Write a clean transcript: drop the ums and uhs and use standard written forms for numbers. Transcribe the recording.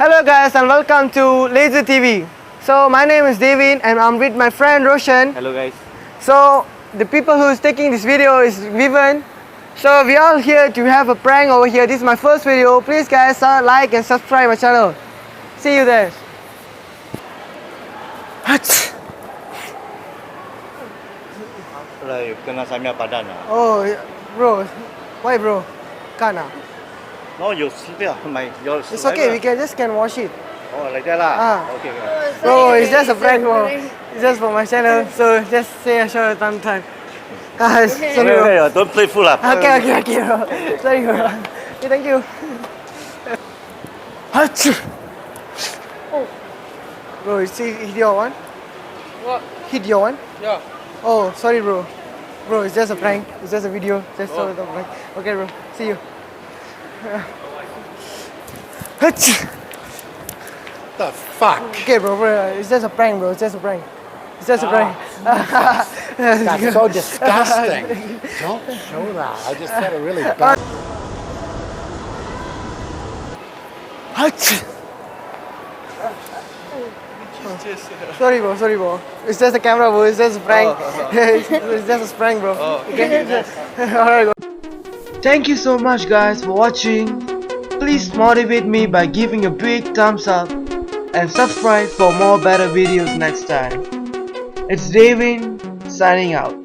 Hello guys and welcome to Laser TV. So my name is Daveiyn and I'm with my friend Roshan. Hello guys. So the people who is taking this video is Vivan. So we all here to have a prank over here. This is my first video. Please guys like and subscribe my channel. See you there. Lah, kena samia padan lah. Oh bro, why bro? Can't. No, you sleep ah, your. It's okay. We can wash it. Oh, like that lah. Ah. Okay. Bro, it's just a prank bro. It's just for my channel. So just say a short time. Sorry bro. Okay, don't play fool lah. Okay bro. Sorry bro. Okay, thank you. Bro, hit your one? What? Hit your one? Yeah. Oh, sorry bro. Bro, it's just a prank. It's just a video. Just so the prank. Okay bro. See you. The fuck? Okay bro, it's just a prank bro. It's just a prank. It's just a prank. That's so disgusting. Don't show that. I just had a really bad. Sorry bro. It's just a camera bro. It's just a prank. It's just a prank bro. Okay. Alright bro. Thank you so much guys for watching. Please motivate me by giving a big thumbs up and subscribe for more better videos next time. It's Daveiyn signing out.